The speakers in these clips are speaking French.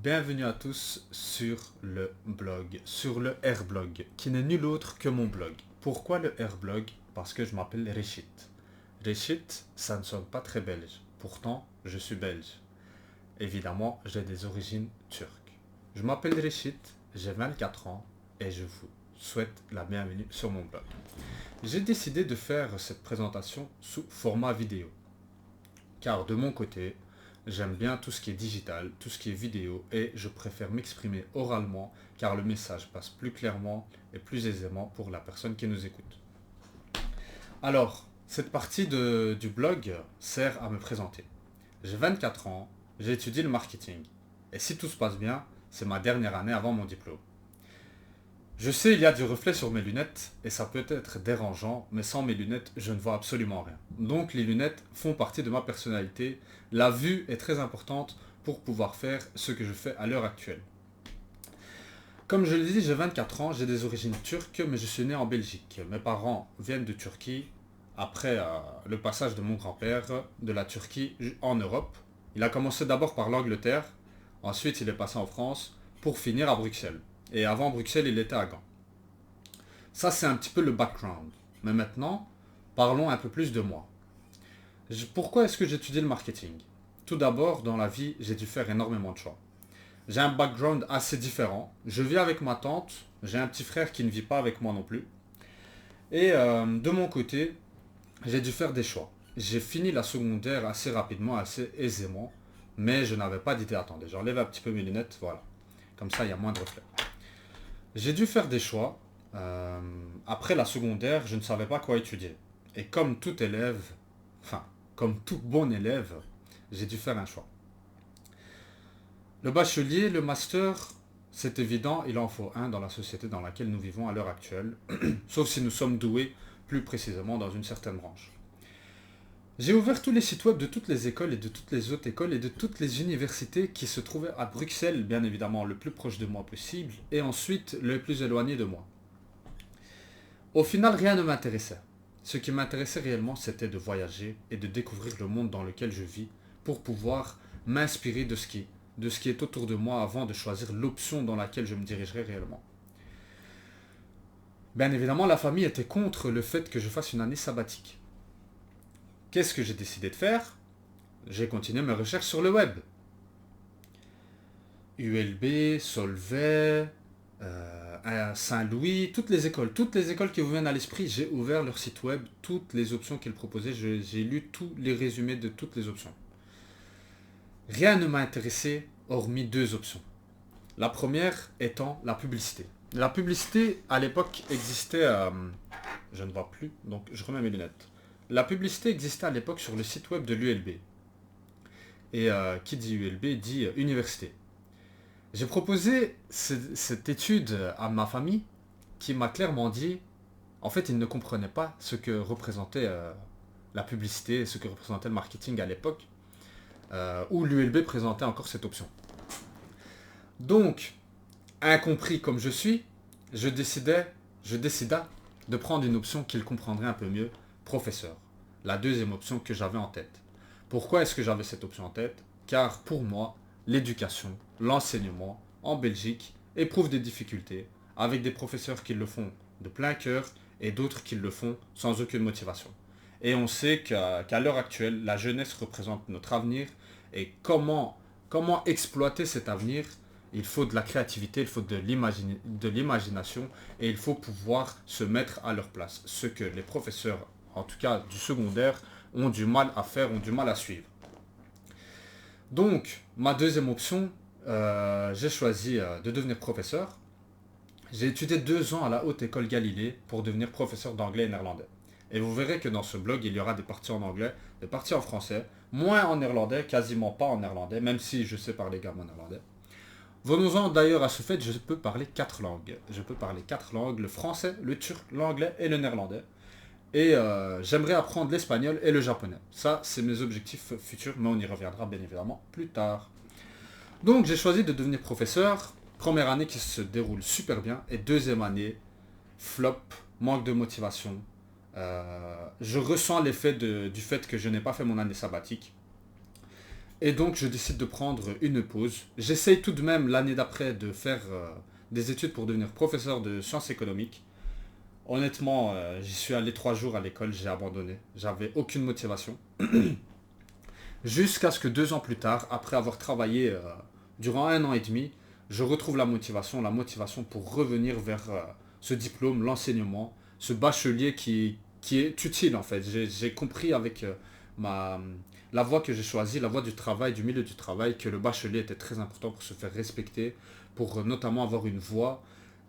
Bienvenue à tous sur le Airblog, qui n'est nul autre que mon blog. Pourquoi le Airblog? Parce que je m'appelle Rechit. Rechit, ça ne sonne pas très belge. Pourtant, je suis belge. Évidemment, j'ai des origines turques. Je m'appelle Rechit, j'ai 24 ans et je vous souhaite la bienvenue sur mon blog. J'ai décidé de faire cette présentation sous format vidéo. Car de mon côté, j'aime bien tout ce qui est digital, tout ce qui est vidéo et je préfère m'exprimer oralement car le message passe plus clairement et plus aisément pour la personne qui nous écoute. Alors, cette partie du blog sert à me présenter. J'ai 24 ans, j'ai étudié le marketing et si tout se passe bien, c'est ma dernière année avant mon diplôme. Je sais, il y a du reflet sur mes lunettes et ça peut être dérangeant, mais sans mes lunettes, je ne vois absolument rien. Donc les lunettes font partie de ma personnalité. La vue est très importante pour pouvoir faire ce que je fais à l'heure actuelle. Comme je l'ai dit, j'ai 24 ans, j'ai des origines turques, mais je suis né en Belgique. Mes parents viennent de Turquie après le passage de mon grand-père de la Turquie en Europe. Il a commencé d'abord par l'Angleterre, ensuite il est passé en France pour finir à Bruxelles. Et avant Bruxelles, il était à Gand. Ça, c'est un petit peu le background. Mais maintenant, parlons un peu plus de moi. Pourquoi est-ce que j'étudie le marketing? Tout d'abord, dans la vie, j'ai dû faire énormément de choix. J'ai un background assez différent. Je vis avec ma tante. J'ai un petit frère qui ne vit pas avec moi non plus. Et de mon côté, j'ai dû faire des choix. J'ai fini la secondaire assez rapidement, assez aisément. Mais je n'avais pas d'idée. Attendez, j'enlève un petit peu mes lunettes. Voilà. Comme ça, il y a moins de reflets. J'ai dû faire des choix. Après la secondaire, je ne savais pas quoi étudier. Et comme tout élève, enfin, comme tout bon élève, j'ai dû faire un choix. Le bachelier, le master, c'est évident, il en faut un dans la société dans laquelle nous vivons à l'heure actuelle, sauf si nous sommes doués plus précisément dans une certaine branche. J'ai ouvert tous les sites web de toutes les écoles et de toutes les autres écoles et de toutes les universités qui se trouvaient à Bruxelles, bien évidemment le plus proche de moi possible, et ensuite le plus éloigné de moi. Au final, rien ne m'intéressait. Ce qui m'intéressait réellement, c'était de voyager et de découvrir le monde dans lequel je vis pour pouvoir m'inspirer de ce qui est autour de moi avant de choisir l'option dans laquelle je me dirigerai réellement. Bien évidemment, la famille était contre le fait que je fasse une année sabbatique. Qu'est-ce que j'ai décidé de faire? J'ai continué mes recherches sur le web. ULB, Solvay, Saint-Louis, toutes les écoles qui vous viennent à l'esprit, j'ai ouvert leur site web, toutes les options qu'ils proposaient, j'ai lu tous les résumés de toutes les options. Rien ne m'a intéressé hormis deux options. La première étant la publicité. La publicité à l'époque existait, je ne vois plus, donc je remets mes lunettes. La publicité existait à l'époque sur le site web de l'ULB. Et qui dit ULB dit université. J'ai proposé cette étude à ma famille qui m'a clairement dit, en fait, ils ne comprenaient pas ce que représentait la publicité, ce que représentait le marketing à l'époque, où l'ULB présentait encore cette option. Donc, incompris comme je suis, je décida de prendre une option qu'ils comprendraient un peu mieux, professeur. La deuxième option que j'avais en tête. Pourquoi est-ce que j'avais cette option en tête? Car pour moi, l'éducation, l'enseignement en Belgique éprouve des difficultés avec des professeurs qui le font de plein cœur et d'autres qui le font sans aucune motivation. Et on sait qu'à l'heure actuelle, la jeunesse représente notre avenir et comment exploiter cet avenir? Il faut de la créativité, il faut de l'imagination et il faut pouvoir se mettre à leur place. Ce que les professeurs, en tout cas du secondaire, ont du mal à faire, ont du mal à suivre. Donc, ma deuxième option, j'ai choisi de devenir professeur. J'ai étudié 2 ans à la Haute École Galilée pour devenir professeur d'anglais et néerlandais. Et vous verrez que dans ce blog, il y aura des parties en anglais, des parties en français, moins en néerlandais, quasiment pas en néerlandais, même si je sais parler également néerlandais. Venons-en d'ailleurs à ce fait, je peux parler 4 langues. Je peux parler 4 langues, le français, le turc, l'anglais et le néerlandais. Et j'aimerais apprendre l'espagnol et le japonais. Ça, c'est mes objectifs futurs, mais on y reviendra bien évidemment plus tard. Donc j'ai choisi de devenir professeur. Première année qui se déroule super bien. Et deuxième année, flop, manque de motivation. Je ressens l'effet du fait que je n'ai pas fait mon année sabbatique. Et donc je décide de prendre une pause. J'essaye tout de même l'année d'après de faire des études pour devenir professeur de sciences économiques. Honnêtement, j'y suis allé 3 jours à l'école, j'ai abandonné. J'avais aucune motivation. Jusqu'à ce que 2 ans plus tard, après avoir travaillé durant 1 an et demi, je retrouve la motivation pour revenir vers ce diplôme, l'enseignement, ce bachelier qui est utile en fait. J'ai compris avec ma, la voie que j'ai choisie, la voie du travail, du milieu du travail, que le bachelier était très important pour se faire respecter, pour notamment avoir une voix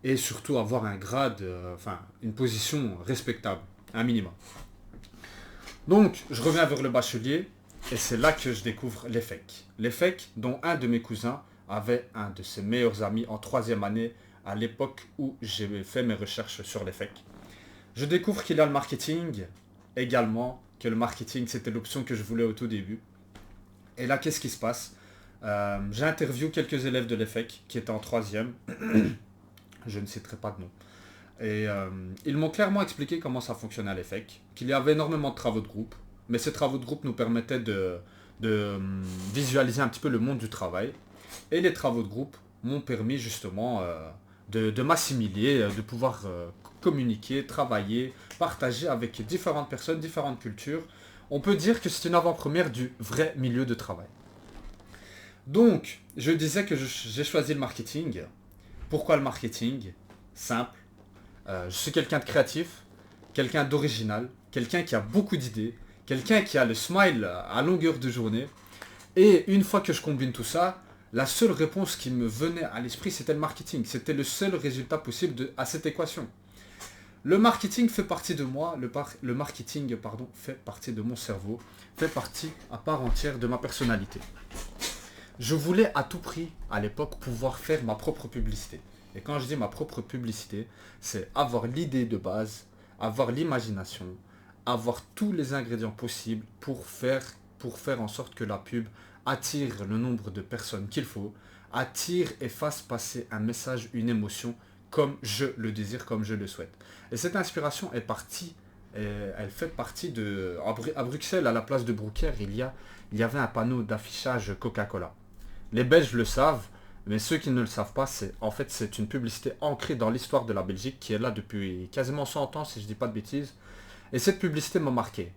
et surtout avoir un grade, enfin une position respectable, un minimum. Donc, je reviens vers le bachelier et c'est là que je découvre l'EFEC. L'EFEC, dont un de mes cousins avait un de ses meilleurs amis en 3e année à l'époque où j'ai fait mes recherches sur l'EFEC. Je découvre qu'il y a le marketing également, que le marketing c'était l'option que je voulais au tout début. Et là, qu'est-ce qui se passe? J'interviewe quelques élèves de l'EFEC qui étaient en 3e. Je ne citerai pas de nom. Et ils m'ont clairement expliqué comment ça fonctionnait à l'EFEC, qu'il y avait énormément de travaux de groupe, mais ces travaux de groupe nous permettaient de visualiser un petit peu le monde du travail. Et les travaux de groupe m'ont permis justement de m'assimiler, de pouvoir communiquer, travailler, partager avec différentes personnes, différentes cultures. On peut dire que c'est une avant-première du vrai milieu de travail. Donc, je disais que j'ai choisi le marketing. Pourquoi le marketing? Simple. Je suis quelqu'un de créatif, quelqu'un d'original, quelqu'un qui a beaucoup d'idées, quelqu'un qui a le smile à longueur de journée. Et une fois que je combine tout ça, la seule réponse qui me venait à l'esprit, c'était le marketing. C'était le seul résultat possible à cette équation. Le marketing fait partie de moi, le marketing fait partie de mon cerveau, fait partie à part entière de ma personnalité. Je voulais à tout prix, à l'époque, pouvoir faire ma propre publicité. Et quand je dis ma propre publicité, c'est avoir l'idée de base, avoir l'imagination, avoir tous les ingrédients possibles pour faire en sorte que la pub attire le nombre de personnes qu'il faut, attire et fasse passer un message, une émotion, comme je le désire, comme je le souhaite. Et cette inspiration est partie, elle fait partie de... À Bruxelles, à la place de Brouckère, il y avait un panneau d'affichage Coca-Cola. Les Belges le savent, mais ceux qui ne le savent pas, c'est une publicité ancrée dans l'histoire de la Belgique qui est là depuis quasiment 100 ans, si je ne dis pas de bêtises. Et cette publicité m'a marqué.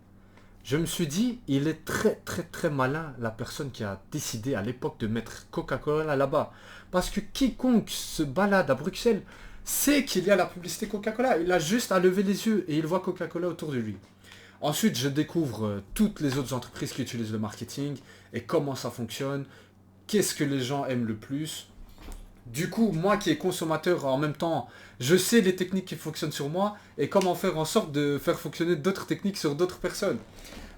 Je me suis dit, il est très très très malin la personne qui a décidé à l'époque de mettre Coca-Cola là-bas. Parce que quiconque se balade à Bruxelles sait qu'il y a la publicité Coca-Cola. Il a juste à lever les yeux et il voit Coca-Cola autour de lui. Ensuite, je découvre toutes les autres entreprises qui utilisent le marketing et comment ça fonctionne. Qu'est-ce que les gens aiment le plus? Du coup, moi qui est consommateur en même temps, je sais les techniques qui fonctionnent sur moi et comment faire en sorte de faire fonctionner d'autres techniques sur d'autres personnes.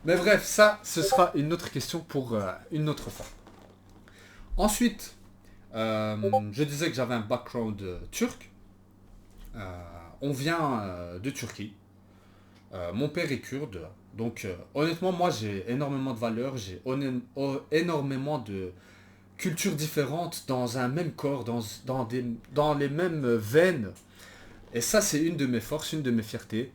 Mais bref, ça, ce sera une autre question pour une autre fois. Ensuite, je disais que j'avais un background turc. Euh, on vient de Turquie. Mon père est kurde. Donc, honnêtement, moi, j'ai énormément de valeurs. J'ai énormément de cultures différentes dans un même corps, dans les mêmes veines. Et ça, c'est une de mes forces, une de mes fiertés.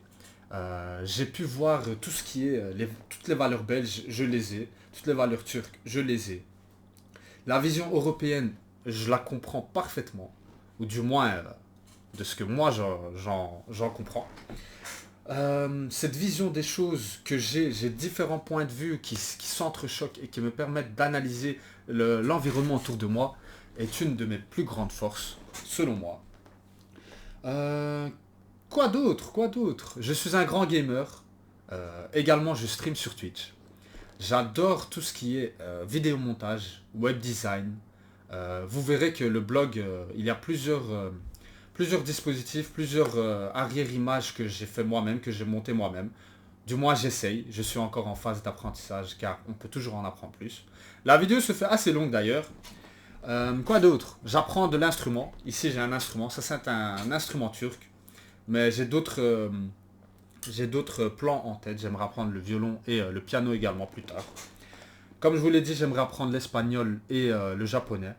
J'ai pu voir tout ce qui est, toutes les valeurs belges, je les ai. Toutes les valeurs turques, je les ai. La vision européenne, je la comprends parfaitement. Ou du moins, de ce que moi, j'en comprends. Cette vision des choses que j'ai différents points de vue qui s'entrechoquent et qui me permettent d'analyser l'environnement autour de moi, est une de mes plus grandes forces, selon moi. Euh, Quoi d'autre? Quoi d'autre? Je suis un grand gamer. Également, je stream sur Twitch. J'adore tout ce qui est vidéomontage, web design. Vous verrez que le blog, il y a plusieurs dispositifs, plusieurs arrière-images que j'ai fait moi-même, que j'ai monté moi-même. Du moins, j'essaye. Je suis encore en phase d'apprentissage car on peut toujours en apprendre plus. La vidéo se fait assez longue d'ailleurs. Quoi d'autre? J'apprends de l'instrument. Ici, j'ai un instrument. Ça, c'est un instrument turc. Mais j'ai d'autres plans en tête. J'aimerais apprendre le violon et le piano également plus tard. Comme je vous l'ai dit, j'aimerais apprendre l'espagnol et le japonais.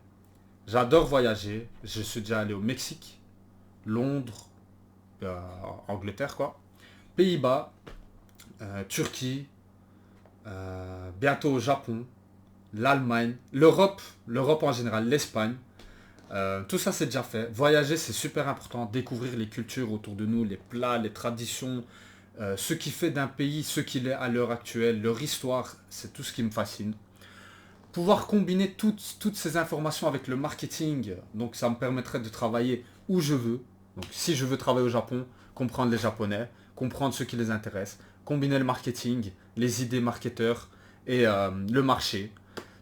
J'adore voyager. Je suis déjà allé au Mexique, Londres, Angleterre quoi, Pays-Bas, Turquie, bientôt au Japon. l'Allemagne, l'Europe en général, l'Espagne. Tout ça c'est déjà fait. Voyager c'est super important, découvrir les cultures autour de nous, les plats, les traditions, ce qui fait d'un pays ce qu'il est à l'heure actuelle, leur histoire, c'est tout ce qui me fascine. Pouvoir combiner toutes ces informations avec le marketing, donc ça me permettrait de travailler où je veux. Donc si je veux travailler au Japon, comprendre les Japonais, comprendre ce qui les intéresse, combiner le marketing, les idées marketeurs et le marché.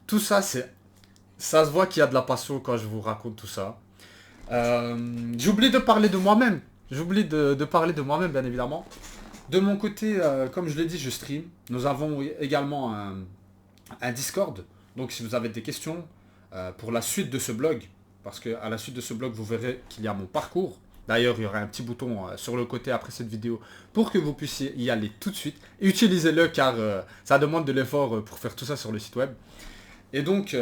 Tout ça, ça se voit qu'il y a de la passion quand je vous raconte tout ça. J'oublie de parler de moi-même. J'oublie de parler de moi-même, bien évidemment. De mon côté, comme je l'ai dit, je stream. Nous avons également un Discord. Donc si vous avez des questions pour la suite de ce blog, parce qu'à la suite de ce blog, vous verrez qu'il y a mon parcours. D'ailleurs, il y aura un petit bouton sur le côté après cette vidéo pour que vous puissiez y aller tout de suite. Utilisez-le car ça demande de l'effort pour faire tout ça sur le site web. Et donc,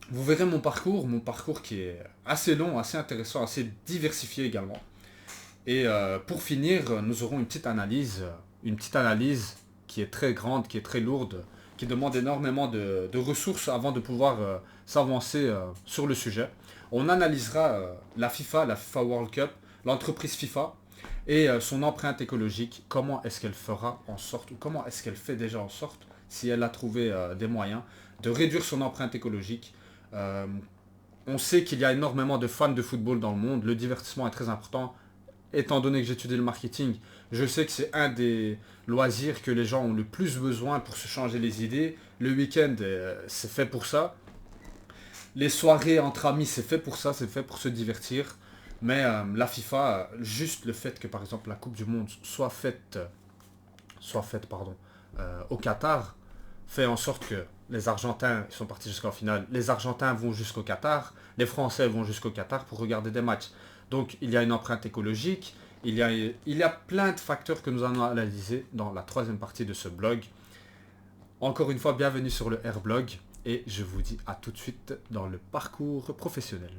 vous verrez mon parcours qui est assez long, assez intéressant, assez diversifié également. Et pour finir, nous aurons une petite analyse qui est très grande, qui est très lourde, qui demande énormément de ressources avant de pouvoir s'avancer sur le sujet. On analysera la FIFA World Cup, l'entreprise FIFA et son empreinte écologique. Comment est-ce qu'elle fera en sorte, ou comment est-ce qu'elle fait déjà en sorte, si elle a trouvé des moyens, de réduire son empreinte écologique. On sait qu'il y a énormément de fans de football dans le monde, le divertissement est très important. Étant donné que j'étudie le marketing, je sais que c'est un des loisirs que les gens ont le plus besoin pour se changer les idées. Le week-end, c'est fait pour ça. Les soirées entre amis, c'est fait pour ça, c'est fait pour se divertir. Mais la FIFA, juste le fait que par exemple la Coupe du Monde au Qatar, fait en sorte que les Argentins sont partis jusqu'en finale. Les Argentins vont jusqu'au Qatar, les Français vont jusqu'au Qatar pour regarder des matchs. Donc il y a une empreinte écologique, il y a plein de facteurs que nous allons analyser dans la troisième partie de ce blog. Encore une fois, bienvenue sur le R-Blog et je vous dis à tout de suite dans le parcours professionnel.